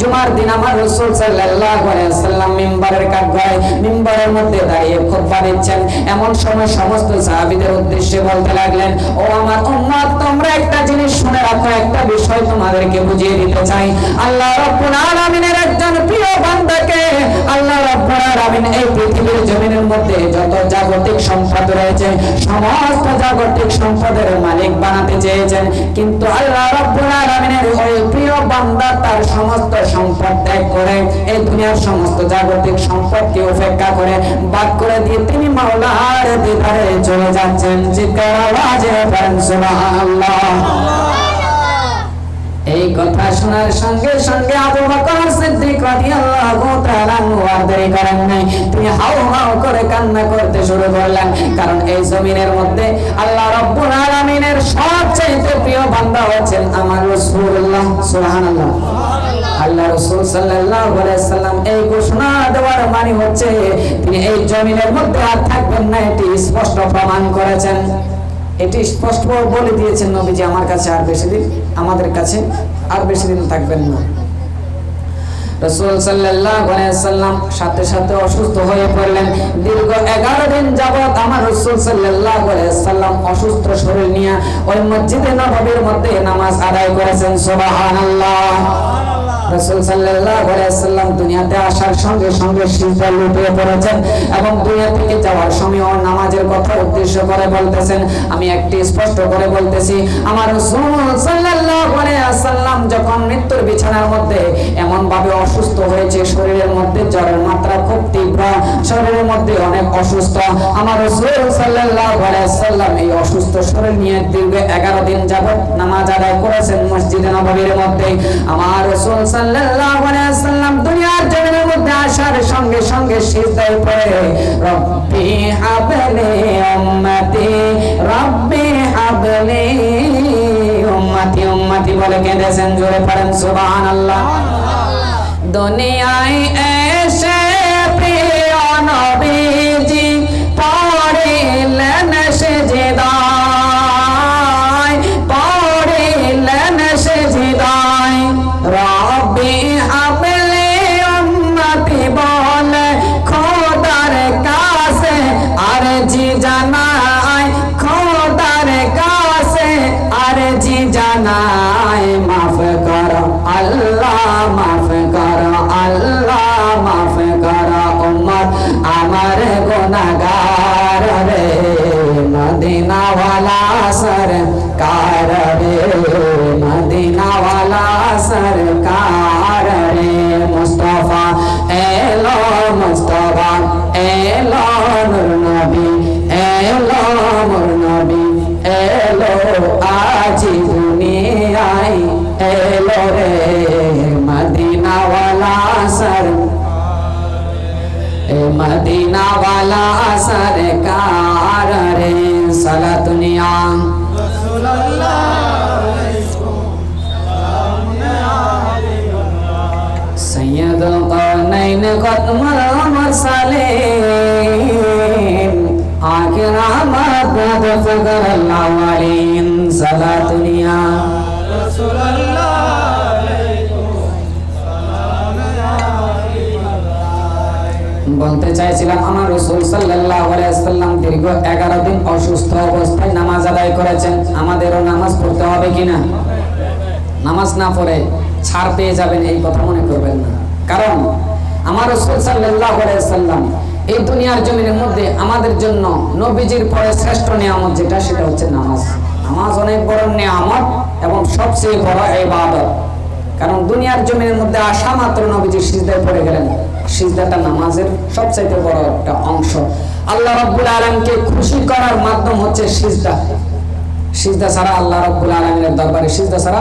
জুমার দিন আমার রাসূল সাল্লাল্লাহু আলাইহি ওয়াসাল্লাম মিম্বরের কাঠগড়ায় মিম্বরের মধ্যে দাঁড়িয়ে খুতবা দিচ্ছেন। এমন সময় সমস্ত সাহাবীদের উদ্দেশ্যে বলতে লাগলেন, ও আমার উম্মত, তোমরা একটা জিনিস শুনে রাখো, একটা বিষয় তোমাদেরকে বুঝিয়ে দিতে চাই। আল্লাহ রাব্বুল আলামিনের একজন প্রিয় বান্দাকে আল্লাহ রাব্বুল আলামিন এই পৃথিবীর জমিনের মধ্যে যত জাগতিক সম্পদ রয়েছে সমস্ত জাগতিক সম্পদের মালিক বানাতে চেয়েছেন, কিন্তু আল্লাহ রাব্বুল আলামিনের ওই প্রিয় বান্দা তার সমস্ত সম্পদ ত্যাগ করে এই দুনিয়ার সমস্ত জাগতিক সম্পদকে উপেক্ষা করে বাদ করে দিয়ে তিনি মাওলার দিদারে চলে যাচ্ছেন। চিৎকার আওয়াজে পড়েন সুবহানাল্লাহ। এই কথা শোনার সঙ্গে সঙ্গে আবু বকর সিদ্দিক রাদিয়াল্লাহু তাআলা আর দেরি করেন নাই, তিনি হাউ হাউ করে কান্না করতে শুরু করলেন। কারণ এই জমিনের মধ্যে আল্লাহ রাব্বুল আলামিনের সবচেয়ে প্রিয় বান্দা হচ্ছেন আমার রাসূলুল্লাহ। সুবহানাল্লাহ। আল্লাহ রাসূল সাল্লাল্লাহু আলাইহি সাল্লাম এই ঘোষণা দেওয়ার মানে হচ্ছে তিনি এই জমিনের মধ্যে আর থাকবেন না, এটি স্পষ্ট প্রমাণ করেছেন। এটি স্পষ্ট বলে দিয়েছেন নবীজি, আমার কাছে আর বেশি দিন, আমাদের কাছে আর বেশি দিন থাকবেন না। রাসূল সাল্লাল্লাহু আলাইহি সাল্লাম সাথে সাথে অসুস্থ হয়ে পড়লেন। দীর্ঘ 11 দিন যাবত আমার রাসূল সাল্লাল্লাহু আলাইহি সাল্লাম অসুস্থ শরীর নিয়ে ওই মসজিদে নববীর মধ্যে নামাজ আদায় করেছেন। সুবহানাল্লাহ। রাসূল সাল্লাল্লাহু আলাইহি সাল্লাম দুনিয়াতে আসার সঙ্গে সঙ্গে সিজদায় লুটিয়ে পড়েছেন এবং দুনিয়া থেকে যাওয়ার সময় নামাজের কথা উদ্দেশ্য করে বলতেছেন। আমি একটি স্পষ্ট করে বলতেছি, আমার রাসূল সাল্লাল্লাহু আলাইহি সাল্লাম যখন মৃত্যুর বিছানার মধ্যে এমন ভাবে অসুস্থ হয়েছে, শরীরের মধ্যে জ্বরের মাত্রা খুব তীব্র, শরীরের মধ্যে অনেক অসুস্থ, আমার রাসূল সাল্লাল্লাহু আলাইহি সাল্লাম এই অসুস্থ শরীর নিয়ে দীর্ঘ 11 দিন যাবত নামাজ আদায় করেছেন মসজিদে নববীর মধ্যে। আমার রাসূল সাল্লাল্লাহু আলাইহি সাল্লাম দুনিয়ার জমিনের মধ্যে আসার সঙ্গে সঙ্গে সিজদায় পড়ে রব্বি হাবলি উম্মতি, রব্বি হাবলি উম্মতি, উম্মতি বলে কেঁদেছেন। জোরে পড়েন সুবহানাল্লাহ। দুনিয়ায় এসে প্রিয় নবীজি পড়িলেন সিজদায়, পড়িলেন সিজদায় রব্বি হাবলি উম্মতি বলে খোদার কাছে আরজি জানাই, খোদার কাছে আরজি জানাই, মাফ করো আল্লাহ, মাফ করো আল্লাহ, মাফ করো উম্মত আমার গুনাহগার রে, মদিনা ওয়ালা সরকার রে, মদিনা ওয়ালা সরকার রে, মুস্তাফা এলো, মুস্তাফা এলো, নূর নবী এলো, নূর নবী এলো, আজ দুনিয়ায় এলো রে, মদিনা ওয়ালা সর, মদিনা ওয়ালা সরকার রে। সালাত দুনিয়া সৈয়দুল কওনাইন খতমুল মুরসালিন আখির আহমদ ফখরুল আওয়ালিন। সালাত দুনিয়া বলতে চাইছিলাম, আমার রাসূল সাল্লাল্লাহু আলাইহি সাল্লাম দীর্ঘ 11 দিন অসুস্থ অবস্থায় নামাজ আদায় করেছেন। আমাদেরও নামাজ পড়তে হবে কিনা? নামাজ না পড়ে ছাড় পেয়ে যাবেন এই কথা মনে করবেন না। কারণ আমার রাসূল সাল্লাল্লাহু আলাইহি সাল্লাম এই দুনিয়ার জমিনের মধ্যে আমাদের জন্য নবীজির পরে শ্রেষ্ঠ নিয়ামত যেটা, সেটা হচ্ছে নামাজ। নামাজ অনেক বড় নিয়ামত এবং সবচেয়ে বড় ইবাদত। কারণ দুনিয়ার জমিনের মধ্যে আসা মাত্র নবীজি সিজদায় পড়ে গেলেন। সিজদাটা নামাজের সবচেয়ে বড় একটা অংশ। আল্লাহ রাব্বুল আলামিনকে খুশি করার মাধ্যম হচ্ছে সিজদা। সিজদা ছাড়া আল্লাহ রাব্বুল আলামিনের দরবারে সিজদা ছাড়া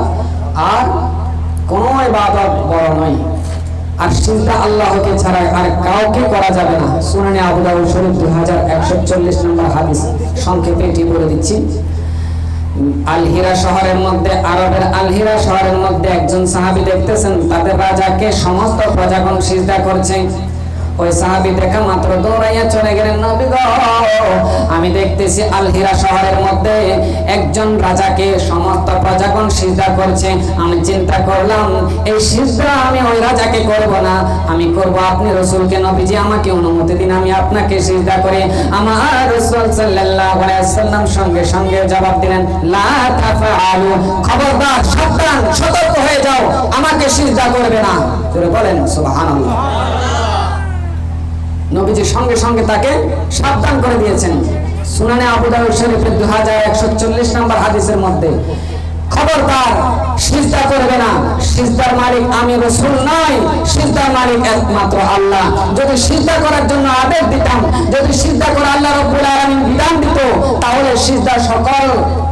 আর কোনো ইবাদত বড় নয়। আর সিজদা আল্লাহকে ছাড়া আর কাউকে করা যাবে না। সুনানে আবু দাউদ শরীফ 2140 নম্বর হাদিস, সংক্ষেপে এটি বলে দিচ্ছি। আল-হিরা শহরের মধ্যে, আরবের আল-হিরা শহরের মধ্যে একজন সাহাবী দেখতেছেন তাদের রাজাকে সমস্ত প্রজাগণ সিজদা করছে। ওই সাহাবী দেখা মাত্র দৌড়াইয়া চলে গেলেন, নবী গো, আমি দেখতেছি আল-হিরা শহরের মধ্যে একজন রাজাকে সমস্ত প্রজাগণ সিজদা করছে। আমি চিন্তা করলাম এই সিজদা আমি ওই রাজাকে করব না, আমি করব আপনি রাসূলকে। নবীজি আমাকে অনুমতি দিন, আমি আপনাকে সিজদা করি। আমার রাসূল সাল্লাল্লাহু আলাইহি ওয়াসাল্লাম সঙ্গে সঙ্গে জবাব দিলেন, লা তাফআলু, খবরদার, সাবধান, সতর্ক হয়ে যাও, আমাকে সিজদা করবে না। জোরে বলেন সুবহানাল্লাহ। নবীজি সঙ্গে সঙ্গে তাকে সাবধান করে দিয়েছেন। সুনানে আবু দাউদ শরীফের 2140 নম্বর হাদিসের মধ্যে, খবরদার, সিজদা করবে না। সিজদার মালিক আমি রাসূল নই, সিজদার মালিক একমাত্র আল্লাহ। যদি সিজদা করার জন্য আদেশ দিতাম, যদি সিজদা করে আল্লাহ রাব্বুল আলামিন বিধান দিত, তাহলে সিজদা সকল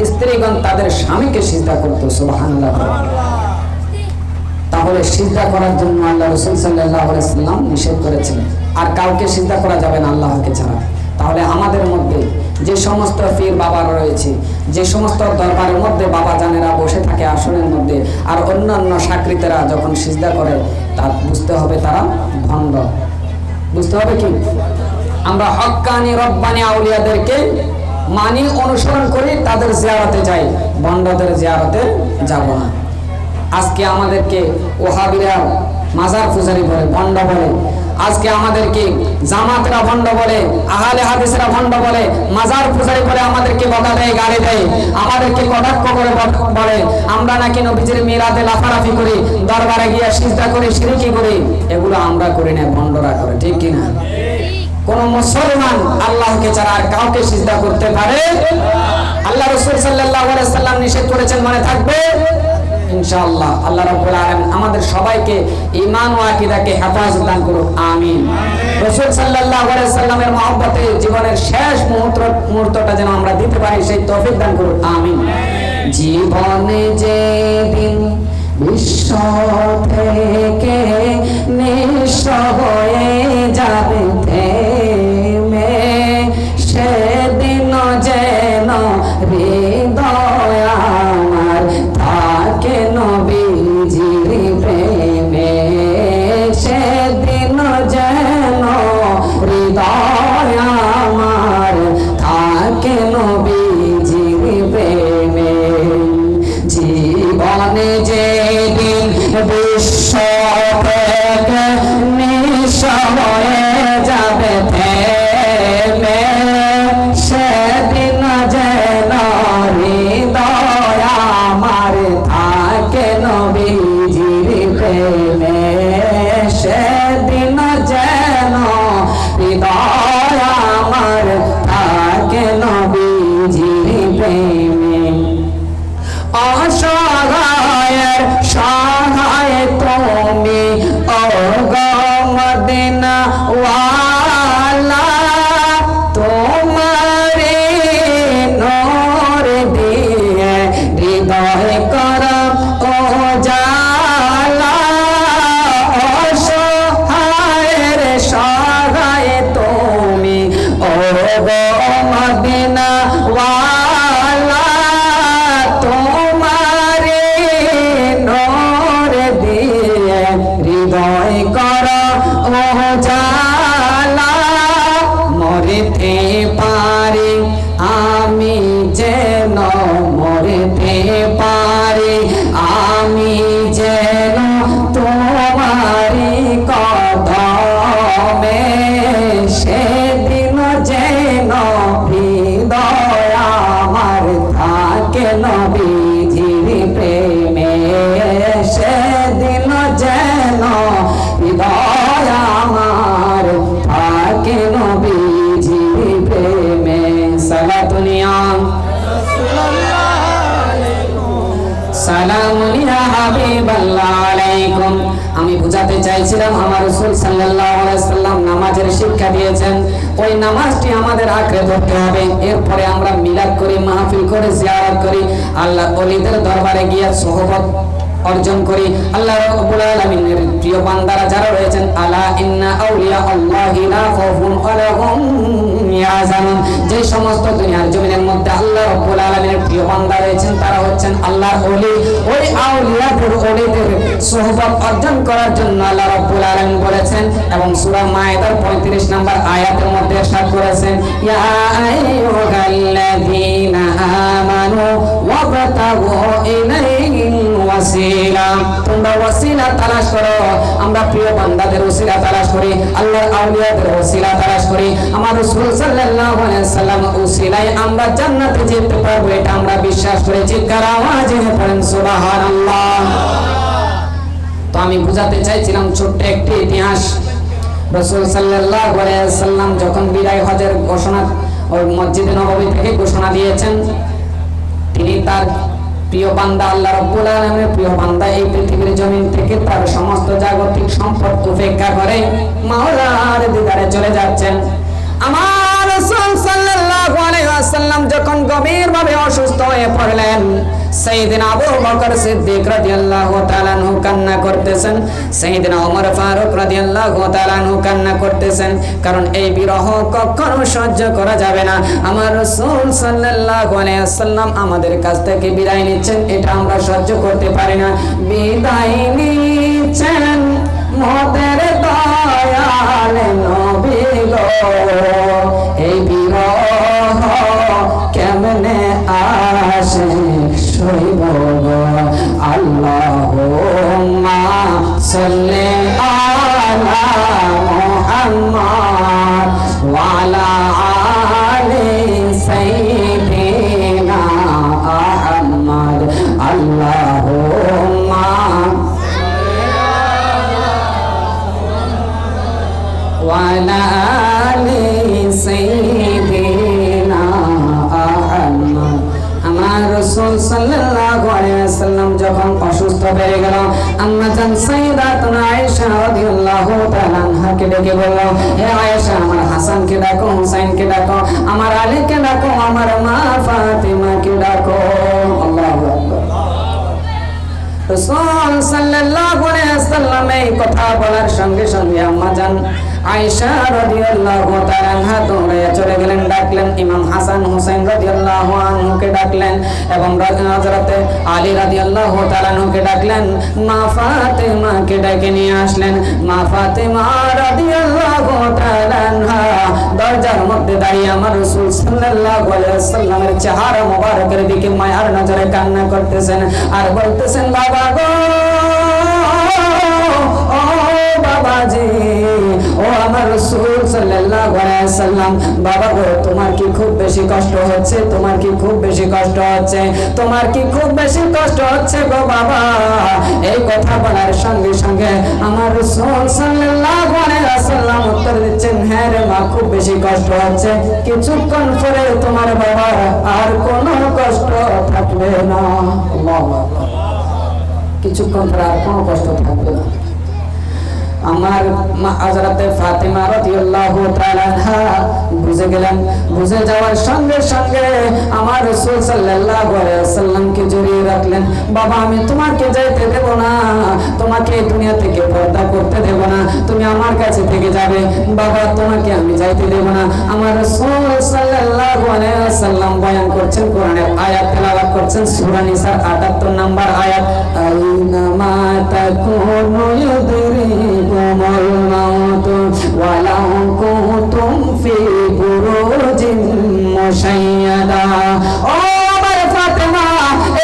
স্ত্রীগণ তাদের স্বামীকে সিজদা করত। সুবহানাল্লাহ। তাহলে সিজদা করার জন্য আল্লাহ রাসূল সাল্লাল্লাহু আলাইহি ওয়াসাল্লাম নিষেধ করেছেন। আর কাউকে সিজদা করা যাবে না আল্লাহকে ছাড়া। তাহলে আমাদের মধ্যে যে সমস্ত পীর বাবারা রয়েছে, যে সমস্ত দরবারের মধ্যে বাবা জানেরা বসে থাকে আসনের মধ্যে, আর অন্যান্য সাকৃতেরা যখন সিজদা করে, তা বুঝতে হবে তারা ভণ্ড। বুঝতে হবে কি আমরা হক্কানি রব্বানি আউলিয়াদেরকে মানি, অনুসরণ করি, তাদের জিয়ারতে যাই, ভণ্ডদের জিয়ারতে যাব না। আজকে আমাদেরকে ওহাবিরা মাজার পূজারি বলে, ভণ্ড বলে। আজকে আমাদেরকে জামাতরা ভণ্ড বলে, আহলে হাদিসরা ভণ্ড বলে, মাজার পূজারি বলে, আমাদেরকে বকা দেয়, গালি দেয়, আমাদেরকে কটাক্ষ করে বলে আমরা নাকি নবীজির মিলাদে লাফালাফি করি, দরবারে গিয়ে সিজদা করি, শিরকি করি। এগুলো আমরা করি না, ভণ্ডরা করে। ঠিক কিনা? কোন মুসলমান আল্লাহকে ছাড়া আর কাউকে সিজদা করতে পারে? আল্লাহ রাসূল সাল্লাল্লাহু আলাইহি ওয়াসাল্লাম নিষেধ করেছেন, মনে থাকবে ইনশাআল্লাহ। আল্লাহ রাব্বুল আলামিন আমাদের সবাইকে ঈমান ও আকীদাকে হেফাজত দান করুক, আমিন। রাসূল সাল্লাল্লাহু আলাইহি ওয়াসাল্লামের মহব্বতে জীবনের শেষ মুহূর্তটা যেন আমরা দিতে পারি, সেই তৌফিক দান করুক, আমিন। জীবনে যেদিন বিশ্ব থেকে নিঃস্ব হয়ে যাবে থেমে, সেদিন যেন হৃদয় আমার থাকে নবীজির প্রেমে, সেদিন যেন হৃদয় আমার থাকে নবীজির প্রেমে। জীবনে যেদিন বিশ্ব থেকে নিঃস্ব হয়ে যাবে থেমে, সেদিন যেন হৃদয় আমার থাকে নবীজির প্রেমে, সেদিন যেন হৃদয় আমার থাকে নবীজির প্রেমে। অসহায়ের সহায় তুমি, ও গো মদিনা ওয়ালা, তোমারে নূর দিয়ে হৃদয় করো উজালা। অসহায়ের সহায় তুমি, ও গো মদিনা ওয়ালা, তোমারে নূর দিয়ে হৃদয় করো উজালা। মরতে পারি আমি যেন, মরতে পারি আমি যেন তোমারি কদমে, সেদিন যেন হৃদয় আমার থাকে নবীজির প্রেমে, সেদিন যেন হৃদয় আমার থাকে নবীজির প্রেমে। সালাতুনিয়া সালামুন ইয়া হাবিবাল্লাহ আলাইকুম। আমি বুঝাতে চাইছিলাম আমার রাসূল সাল্লাল্লাহু আলাইহি ওয়াসাল্লাম নামাজের শিক্ষা দিয়েছেন, ওই নামাজটি আমাদের আঁকড়ে ধরতে হবে। এরপরে আমরা মিলাদ করি, মাহফিল করে, জিয়ারত করি, আল্লাহ ওলিদের দরবারে গিয়ে সোহবত অর্জন করি। আল্লাহ রাব্বুল আলামিনের প্রিয় বান্দারা যারা রয়েছেন, আলা ইন্না আউলিয়া আল্লাহি লা খাউফুন আলাইহিম ইয়াহজানুন, যে সমস্ত দুনিয়ার জমিনের মধ্যে আল্লাহ রাব্বুল আলামিনের প্রিয় বান্দা রয়েছেন, তারা হচ্ছেন আল্লাহর ওলি। ওই আউলিয়াদের ওলিদের সোহবত অর্জন করার জন্য আল্লাহ রাব্বুল আলামিন বলেছেন, এবং সূরা মায়েদার 35 নম্বর আয়াতের মধ্যে ইরশাদ করেছেন, ইয়া আইয়ুহাল্লাযীনা আমানু ওয়াবতাগু ইলাইহিল ওয়াসিলা, তোমরা ওয়াসিলা তালাশ করো। আমরা প্রিয় বান্দাদের ওসিলা তালাশ করি, আল্লাহর আউলিয়াদের ওসিলা তালাশ করি। আমার রাসূল সাল্লাল্লাহু আলাইহি ওয়াসাল্লাম ওসিলায় আমরা জান্নাতে যেতে পারবো, এটা আমরা বিশ্বাস করি। চিৎকার আওয়াজে পড়েন সুবহানাল্লাহ। তো আমি বুঝাতে চাইছিলাম ছোট্ট একটি ইতিহাস। রাসূল সাল্লাল্লাহু আলাইহি ওয়াসাল্লাম যখন বিদায় হজের ঘোষণা ওই মসজিদে নববী থেকে ঘোষণা দিয়েছেন, তিনি তার প্রিয় বান্দা আল্লাহ রাব্বুল আলামিনের প্রিয় বান্দা এই পৃথিবীর জমিন থেকে তার সমস্ত জাগতিক সম্পদ উপেক্ষা করে মাওলার দিদারে চলে যাচ্ছেন। আমার রাসূল সাল্লাল্লাহু আলাইহি ওয়াসাল্লাম যখন গভীরভাবে অসুস্থ হয়ে পড়লেন। সাইয়েদনা আবু বকর সিদ্দিক রাদিয়াল্লাহু তাআলা আনহু কান্না করতেছেন, সাইয়েদনা ওমর ফারুক রাদিয়াল্লাহু তাআলা আনহু কান্না করতেছেন, কারণ এই বিরহ কখনো সহ্য করা যাবে না। আমার রাসূল সাল্লাল্লাহু আলাইহি ওয়াসাল্লাম আমাদের কাছ থেকে বিদায় নিচ্ছেন, এটা আমরা সহ্য করতে পারি না। বিদায় নিচ্ছেন মোদের দয়াল নবী গো, এই বিরহ কেমনে আসে সইব গো। আল্লাহুম্মা সাল্লি আলা মুহাম্মাদ ওয়া আলা আলি সাইয়্যিদিনা আহমদ। আল্লাহুম্মা ওয়া আলা আলি সাইয়্যিদিনা আহমদ। আমার রাসূল সাল্লাল্লাহু আলাইহি ওয়াসাল্লাম যখন অসুস্থ হয়ে গেল, আম্মা জান সাইয়্যিদাতুনা আয়েশা রাদিয়াল্লাহু তাআলা আনহাকে ডেকে বলল, হে আয়েশা, আমার হাসানকে ডাকো, হুসাইনকে ডাকো, আমার আলীকে ডাকো, আমার মা ফাতিমাকে ডাকো। আল্লাহু আকবার। রাসূল সাল্লাল্লাহু আলাইহি ওয়াসাল্লাম এই কথা বলার সঙ্গে সঙ্গে আম্মা জান আয়েশা রাদিয়াল্লাহু তাআলা আনহা দৌড়ে চলে গেলেন, ডাকলেন ইমাম হাসান হুসাইন রাদিয়াল্লাহু আনহুকে ডাকলেন এবং হযরতে আলী রাদিয়াল্লাহু তাআলা আনহুকে ডাকলেন, মা ফাতিমাকে ডেকে নিয়ে আসলেন। মা ফাতিমা রাদিয়াল্লাহু তাআলা আনহা দরজার মধ্যে দাঁড়িয়ে আমার রাসূল সাল্লাল্লাহু আলাইহি ওয়াসাল্লামের চেহারা মোবারকের দিকে মায়ার নজরে কান্না করতেছেন আর বলতেছেন, বাবা গো, ও বাবাজি, ও আমার রাসূল সাল্লাল্লাহু আলাইহি ওয়াসাল্লাম, বাবা গো, তোমার কি খুব বেশি কষ্ট হচ্ছে? তোমার কি খুব বেশি কষ্ট হচ্ছে? তোমার কি খুব বেশি কষ্ট হচ্ছে গো বাবা? এই কথা বলার সঙ্গে সঙ্গে আমার রাসূল সাল্লাল্লাহু আলাইহি ওয়াসাল্লাম উত্তর দিচ্ছেন, হ্যাঁ রে মা, খুব বেশি কষ্ট হচ্ছে। কিছুক্ষণ পরে তোমার বাবা আর কোনো কষ্ট থাকবে না। আল্লাহু আকবার। কিছুক্ষণ পরে আর কোনো কষ্ট থাকবে না। আমার মা হযরতে ফাতিমা রাদিয়াল্লাহু তাআলা আনহা বুঝে গেলেন। বুঝে যাওয়ার সঙ্গে সঙ্গে আমার রাসূল সাল্লাল্লাহু আলাইহি ওয়াসাল্লামকে জড়িয়ে রাখলেন। বাবা, আমি তোমাকে যেতে দেব না, তোমাকে এই দুনিয়া থেকে পর্দা করতে দেব না, তুমি আমার কাছে থেকে যাবে। বাবা, তোমাকে আমি যাইতে দেব না। আমার রাসূল সাল্লাল্লাহু আলাইহি ওয়াসাল্লাম বয়ান করছেন, কোরআনের আয়াত তেলাওয়াত করছেন, সূরা নিসার 78 নম্বর আয়াত, আইনামা তাকুনু ইউদরিকুমুল মাউত ওয়ালাউ কুনতুম ফি বুরুজিন মুশাইয়াদা। ও আমার ফাতেমা,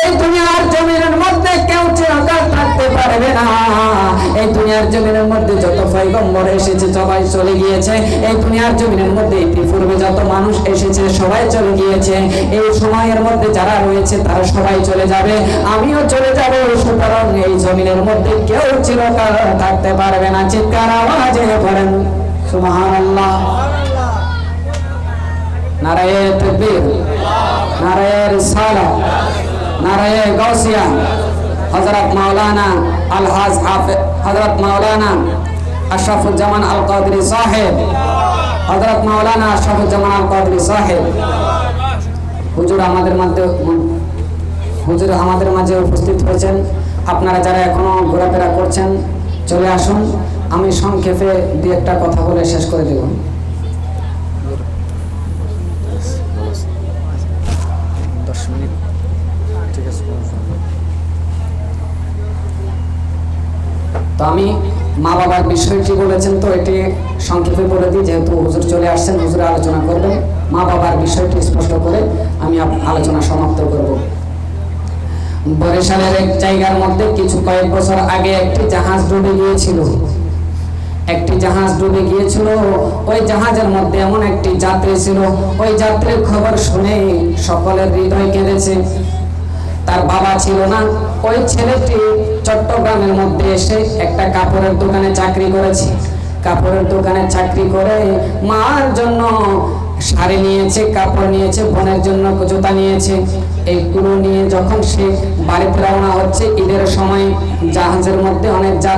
এই দুনিয়ার জমিনের মধ্যে কেউ চিরকাল থাকতে পারবে না। এই দুনিয়ার জমিনের মধ্যে যত পয়গম্বর এসেছে সবাই চলে গিয়েছে। এই দুনিয়ার জমিনের মধ্যে পূর্বে যত মানুষ এসেছে সবাই চলে গিয়েছে। এই সময়ের মধ্যে যারা রয়েছে তারা সবাই চলে যাবে, আমিও চলে যাব। সুতরাং এই জমিনের মধ্যে কেউ চিরকাল থাকতে পারবে না। চিৎকার আওয়াজে পড়েন সুবহানাল্লাহ। নারায়ে তাকবীর, নারায়ে রিসালাত, নারায়ে গাউসিয়া। হযরত মাওলানা আলহাজ হাফেজ হযরত মাওলানা আশরাফুজ্জামান আল কাদরি সাহেব, হযরত মাওলানা আশরাফুজ্জামান আল কাদরি সাহেব হুজুর আমাদের মাঝে উপস্থিত হয়েছেন। আপনারা যারা এখনো ঘোরাফেরা করছেন চলে আসুন। আমি সংক্ষেপে দু একটা কথা বলে শেষ করে দেব। তো আমি মা বাবার বিষয়টি বলেছেন, তো এটি সংক্ষেপে বলে দিই, যেহেতু হুজুর চলে আসছেন, হুজুর আলোচনা করবেন। মা বাবার বিষয়টি স্পষ্ট করে আমি আলোচনা সমাপ্ত করব। বরিশালের এক জায়গার মধ্যে কয়েক বছর আগে একটি জাহাজ ডুবে গিয়েছিল। ওই জাহাজের মধ্যে এমন একটি যাত্রী ছিল, ওই যাত্রীর খবর শুনে সকলের হৃদয় কেঁদেছে। তার বাবা ছিল না। ওই ছেলেটি চট্টগ্রামের মধ্যে এসে একটা কাপড়ের দোকানে চাকরি করেছে। কাপড়ের দোকানে চাকরি করে মার জন্য শাড়ি নিয়েছে, কাপড় নিয়েছে, বোনের জন্য জুতা নিয়েছে। এইগুলো নিয়ে যখন সে বাড়িতে রওনা হচ্ছে ঈদের সময়, জাহাজের মধ্যে অনেক